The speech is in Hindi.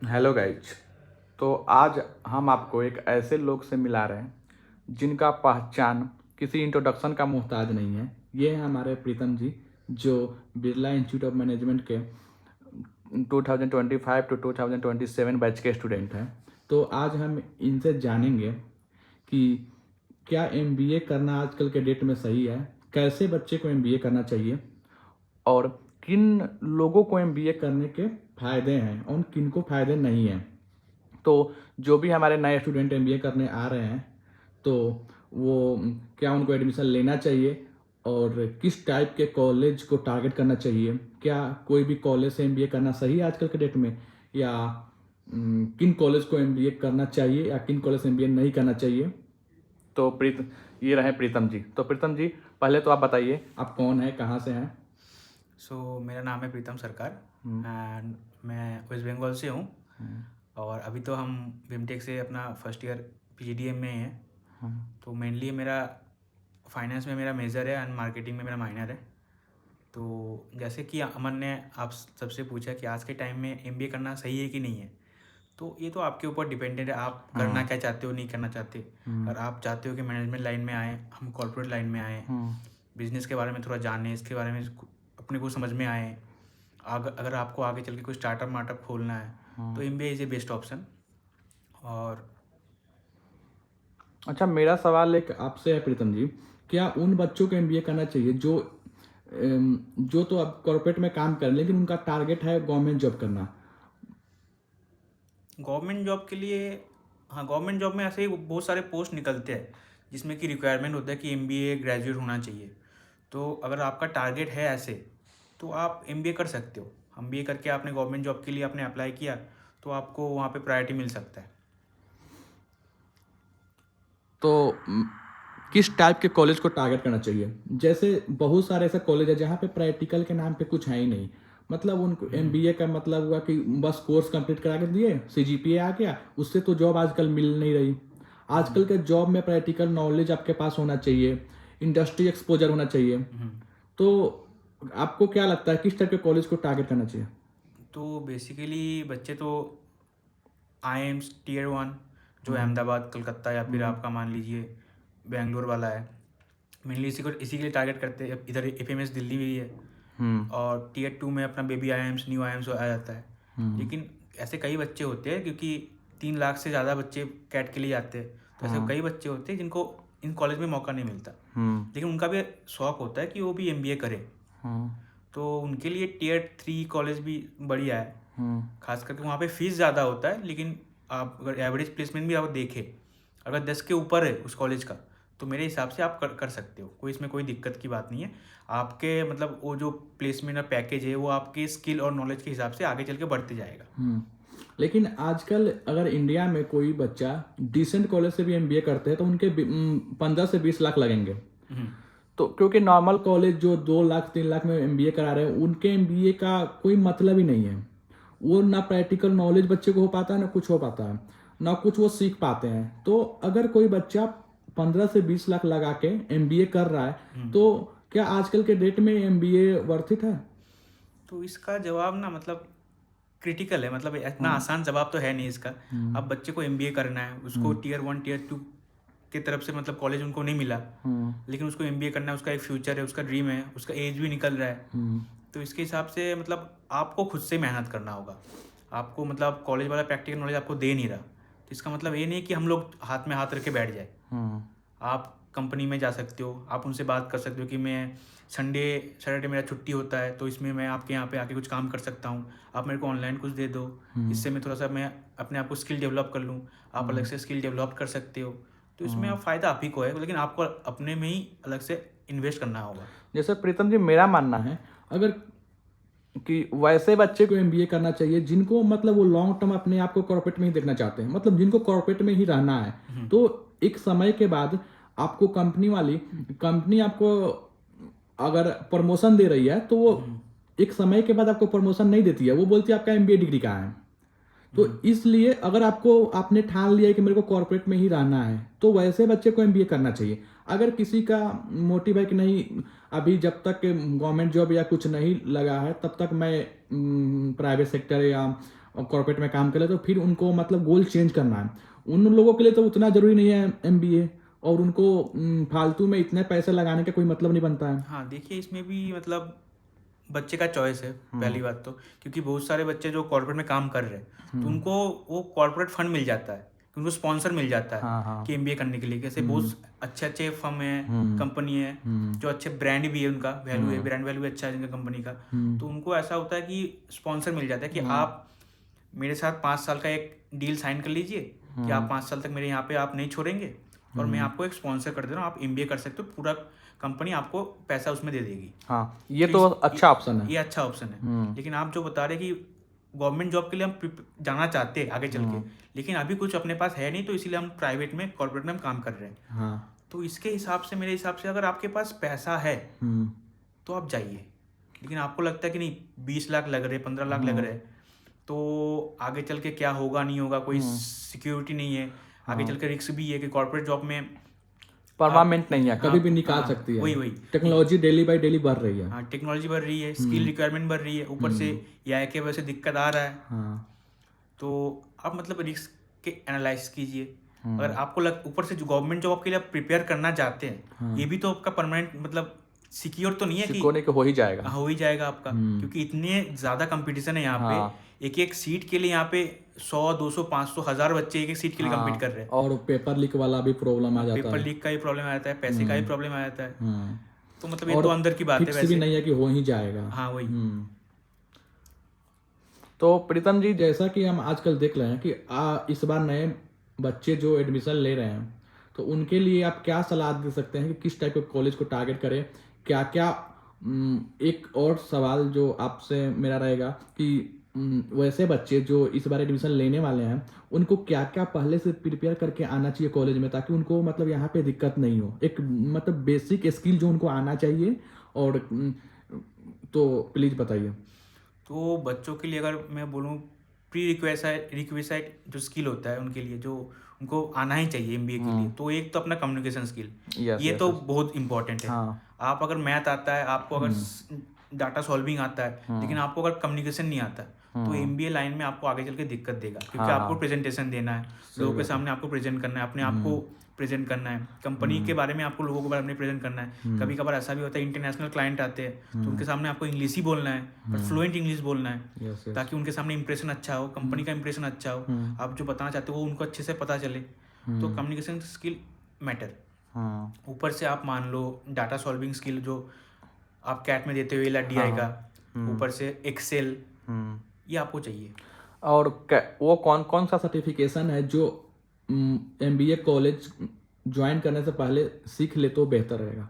Hello guys. तो आज हम आपको एक ऐसे लोग से मिला रहे हैं जिनका पहचान किसी इंट्रोडक्शन का मोहताज नहीं है। ये हैं हमारे प्रीतम जी, जो बिरला इंस्टीट्यूट ऑफ मैनेजमेंट के 2025 टू 2027 बैच के स्टूडेंट हैं। तो आज हम इनसे जानेंगे कि क्या एमबीए करना आजकल के डेट में सही है, कैसे बच्चे को एमबीए करना चाहिए और किन लोगों को एमबीए करने के फ़ायदे हैं और किन को फ़ायदे नहीं हैं। तो जो भी हमारे नए स्टूडेंट एमबीए करने आ रहे हैं, तो वो क्या उनको एडमिशन लेना चाहिए और किस टाइप के कॉलेज को टारगेट करना चाहिए, क्या कोई भी कॉलेज से एमबीए करना सही है आजकल के डेट में, या किन कॉलेज को एमबीए करना चाहिए या किन कॉलेज से एमबीए नहीं करना चाहिए। तो ये रहे प्रीतम जी। तो प्रीतम जी, पहले तो आप बताइए आप कौन है, कहाँ से हैं। मेरा नाम है प्रीतम सरकार एंड मैं वेस्ट बंगाल से हूँ। और अभी तो हम बीमटेक से अपना फर्स्ट ईयर पीजीडीएम में हैं। तो मेनली मेरा फाइनेंस में मेरा मेजर है एंड मार्केटिंग में मेरा माइनर है। तो जैसे कि अमन ने आप सबसे पूछा कि आज के टाइम में एमबीए करना सही है कि नहीं है, तो ये तो आपके ऊपर डिपेंडेंट है, आप करना क्या चाहते हो, नहीं करना चाहते। अगर आप चाहते हो कि मैनेजमेंट लाइन में आए, हम कॉर्पोरेट लाइन में आए, बिजनेस के बारे में थोड़ा जाने, इसके बारे में अपने को समझ में आए, अगर आपको आगे चल के कोई स्टार्टअप वार्टअप खोलना है, तो MBA is a best option. और अच्छा, मेरा सवाल एक आपसे है प्रीतम जी, क्या उन बच्चों को एमबीए करना चाहिए जो तो अब कॉर्पोरेट में काम कर लेकिन उनका टारगेट है गवर्नमेंट जॉब करना। गवर्नमेंट जॉब के लिए, हाँ, गवर्नमेंट जॉब में ऐसे ही बहुत सारे पोस्ट निकलते हैं जिसमें कि रिक्वायरमेंट होता है कि एमबीए ग्रेजुएट होना चाहिए। तो अगर आपका टारगेट है ऐसे, तो आप एमबीए कर सकते हो। एमबीए करके आपने गवर्नमेंट जॉब के लिए आपने अप्लाई किया, तो आपको वहाँ पे प्रायोरिटी मिल सकता है। तो किस टाइप के कॉलेज को टारगेट करना चाहिए। जैसे बहुत सारे ऐसे कॉलेज है जहाँ पे प्रैक्टिकल के नाम पे कुछ है ही नहीं, मतलब उनको एमबीए का मतलब हुआ कि बस कोर्स कंप्लीट करा के दिए, सीजीपीए आ गया, उससे तो जॉब आजकल मिल नहीं रही। आजकल के जॉब में प्रैक्टिकल नॉलेज आपके पास होना चाहिए, इंडस्ट्री एक्सपोजर होना चाहिए। तो आपको क्या लगता है किस टाइप के कॉलेज को टारगेट करना चाहिए। तो बेसिकली बच्चे तो आईएम्स टीयर 1 जो अहमदाबाद, कलकत्ता या फिर आपका मान लीजिए बेंगलोर वाला है, मेनली इसी के लिए टारगेट करते हैं। इधर एफएमएस दिल्ली में ही है। और टीयर 2 में अपना बेबी आईएम्स, न्यू आईएम्स आ जाता है। लेकिन ऐसे कई बच्चे होते हैं, क्योंकि 3 लाख से ज़्यादा बच्चे कैट के लिए आते हैं, तो ऐसे कई बच्चे होते हैं जिनको इन कॉलेज में मौका नहीं मिलता। लेकिन उनका भी शौक होता है कि वो भी एमबीए करे। तो उनके लिए टीयर 3 कॉलेज भी बढ़िया है। खास करके वहाँ पे फीस ज़्यादा होता है, लेकिन आप अगर एवरेज प्लेसमेंट भी आप देखें, अगर 10 के ऊपर है उस कॉलेज का, तो मेरे हिसाब से आप कर सकते हो। इसमें कोई दिक्कत की बात नहीं है। आपके मतलब वो जो प्लेसमेंट और पैकेज है वो आपके स्किल और नॉलेज के हिसाब से आगे चल के बढ़ते जाएगा। लेकिन आजकल अगर इंडिया में कोई बच्चा डिसेंट कॉलेज से भी एमबीए करते हैं तो उनके 15 से 20 लाख लगेंगे। तो क्योंकि नॉर्मल कॉलेज जो 2 लाख 3 लाख में एमबीए करा रहे हैं उनके एमबीए का कोई मतलब ही नहीं है। वो ना प्रैक्टिकल नॉलेज बच्चे को हो पाता है, ना कुछ हो पाता है, ना कुछ वो सीख पाते हैं। तो अगर कोई बच्चा 15 से 20 लाख लगा के एमबीए कर रहा है तो क्या आजकल के डेट में एमबीए वर्थ इट है। तो इसका जवाब ना मतलब क्रिटिकल है, मतलब इतना आसान जवाब तो है नहीं इसका। अब बच्चे को एमबीए करना है, उसको टीयर 1 टीयर 2 की तरफ से मतलब कॉलेज उनको नहीं मिला, लेकिन उसको एमबीए करना है, उसका एक फ्यूचर है, उसका ड्रीम है, उसका एज भी निकल रहा है। तो इसके हिसाब से मतलब आपको खुद से मेहनत करना होगा। आपको मतलब कॉलेज वाला प्रैक्टिकल नॉलेज आपको दे नहीं रहा, तो इसका मतलब ये नहीं कि हम लोग हाथ में हाथ रख के बैठ जाए। आप कंपनी में जा सकते हो, आप उनसे बात कर सकते हो कि मैं सैटरडे मेरा छुट्टी होता है, तो इसमें मैं आपके यहाँ पे आके कुछ काम कर सकता हूँ, आप मेरे को ऑनलाइन कुछ दे दो, इससे मैं थोड़ा सा मैं अपने आप को स्किल डेवलप कर लूँ। आप अलग से स्किल डेवलप कर सकते हो। तो इसमें आप फ़ायदा आप ही को है, लेकिन आपको अपने में ही अलग से इन्वेस्ट करना होगा। जैसे प्रीतम जी, मेरा मानना है अगर कि वैसे बच्चे को एमबीए करना चाहिए जिनको मतलब वो लॉन्ग टर्म अपने आप को कॉर्पोरेट में ही देखना चाहते हैं, मतलब जिनको कॉर्पोरेट में ही रहना है। तो एक समय के बाद आपको कंपनी आपको अगर प्रमोशन दे रही है तो वो एक समय के बाद आपको प्रमोशन नहीं देती है, वो बोलती है आपका एमबीए डिग्री कहाँ है। तो इसलिए अगर आपने ठान लिया है कि मेरे को कॉर्पोरेट में ही रहना है तो वैसे बच्चे को एमबीए करना चाहिए। अगर किसी का मोटिव है कि नहीं, अभी जब तक गवर्नमेंट जॉब या कुछ नहीं लगा है तब तक मैं प्राइवेट सेक्टर या कॉर्पोरेट में काम कर ले, तो फिर उनको मतलब गोल चेंज करना है। उन लोगों के लिए तो उतना ज़रूरी नहीं है एमबीए, और उनको फालतू में इतने पैसे लगाने का कोई मतलब नहीं बनता है। हाँ देखिए, इसमें भी मतलब बच्चे का चॉइस है पहली बात तो, क्योंकि बहुत सारे बच्चे जो कॉर्पोरेट में काम कर रहे हैं तो उनको वो कॉर्पोरेट फंड मिल जाता है, उनको स्पॉन्सर मिल जाता है कि एमबीए करने के लिए। कैसे बहुत अच्छे अच्छे फर्म है, कंपनी है, जो अच्छे ब्रांड भी है, उनका वैल्यू है, ब्रांड वैल्यू अच्छा है इनका कंपनी का, तो उनको ऐसा होता है कि स्पॉन्सर मिल जाता है कि आप मेरे साथ 5 साल का एक डील साइन कर लीजिए कि आप 5 साल तक मेरे यहाँ पे आप नहीं छोड़ेंगे, और मैं आपको एक स्पॉन्सर कर दे रहा हूँ, आप एमबीए कर सकते हो, पूरा कंपनी आपको पैसा उसमें दे देगी। हाँ, ये तो अच्छा ऑप्शन है। ये अच्छा ऑप्शन है। लेकिन आप जो बता रहे कि गवर्नमेंट जॉब के लिए हम जाना चाहते हैं आगे चल के, लेकिन अभी कुछ अपने पास है नहीं, तो इसीलिए हम प्राइवेट में, कॉर्पोरेट में हम काम कर रहे हैं। हाँ। तो इसके हिसाब से, मेरे हिसाब से, अगर आपके पास पैसा है तो आप जाइए। लेकिन आपको लगता है कि नहीं 20 लाख लग रहे, 15 लाख लग रहे, तो आगे चल के क्या होगा नहीं होगा, कोई सिक्योरिटी नहीं है, आगे चल के रिस्क भी है कि कॉर्पोरेट जॉब में परमानेंट नहीं है, कभी भी निकाल हाँ, सकती है। वही टेक्नोलॉजी डेली बाय डेली बढ़ रही है। हाँ, टेक्नोलॉजी बढ़ रही है, स्किल रिक्वायरमेंट बढ़ रही है, ऊपर से एआई के वजह से दिक्कत आ रहा है। हाँ। तो आप मतलब रिस्क के एनालाइज कीजिए। अगर आपको ऊपर से जो गवर्नमेंट जॉब के लिए आप प्रिपेयर करना चाहते हैं, ये भी तो आपका परमानेंट मतलब सिक्योर तो नहीं है कि हो ही जाएगा। हो ही जाएगा आपका, क्योंकि इतने ज़्यादा कंपटीशन है यहाँ पे। एक एक सीट के लिए यहाँ पे 100, 200, 500, 1000 बच्चे एक एक सीट के लिए कम्पीट कर रहे हैं। और पेपर लीक वाला भी प्रॉब्लम आ जाता है। पेपर लीक का भी प्रॉब्लम आ जाता है, पैसे का भी प्रॉब्लम आ जाता है। तो मतलब ये और तो अंदर की बात है, फिक्स वैसे भी नहीं है कि हो ही जाएगा। हाँ वही। तो प्रीतम जी, जैसा कि हम आजकल देख रहे हैं कि इस बार नए बच्चे जो एडमिशन ले रहे हैं, तो उनके लिए आप क्या सलाह दे सकते हैं कि किस टाइप के कॉलेज को टारगेट करें, क्या क्या? एक और सवाल जो आपसे मेरा रहेगा कि वैसे बच्चे जो इस बार एडमिशन लेने वाले हैं, उनको क्या क्या पहले से प्रिपेयर करके आना चाहिए कॉलेज में, ताकि उनको मतलब यहाँ पे दिक्कत नहीं हो, एक मतलब बेसिक स्किल जो उनको आना चाहिए, और तो प्लीज़ बताइए। तो बच्चों के लिए अगर मैं बोलूँ, प्री रिक्वेसाइट जो स्किल होता है उनके लिए, जो उनको आना ही चाहिए एमबीए के लिए, तो एक तो अपना कम्युनिकेशन स्किल, ये तो बहुत इंपॉर्टेंट है। आप अगर मैथ आता है, आपको अगर डाटा सॉल्विंग आता है, लेकिन आपको अगर कम्युनिकेशन नहीं आता, तो एमबीए लाइन में आपको आगे चल के दिक्कत देगा, क्योंकि आपको प्रेजेंटेशन देना है, लोगों के सामने आपको प्रेजेंट करना है, अपने आप को प्रेजेंट करना है, कंपनी के बारे में आपको लोगों के बारे में प्रेजेंट करना है। कभी कभार ऐसा भी होता है, इंटरनेशनल क्लाइंट आते हैं, तो उनके सामने आपको इंग्लिश ही बोलना है, पर फ्लुएंट इंग्लिश बोलना है, ताकि उनके सामने इंप्रेशन अच्छा हो, कंपनी का इंप्रेशन अच्छा हो, आप जो बताना चाहते हो वो उनको अच्छे से पता चले। तो कम्युनिकेशन स्किल मैटर। ऊपर से आप मान लो डाटा सॉल्विंग स्किल जो आप कैट में देते हो, एलआरडीआई का, ऊपर से एक्सेल, ये आपको चाहिए। और वो कौन कौन सा सर्टिफिकेशन है जो एमबीए कॉलेज ज्वाइन करने से पहले सीख ले तो बेहतर रहेगा?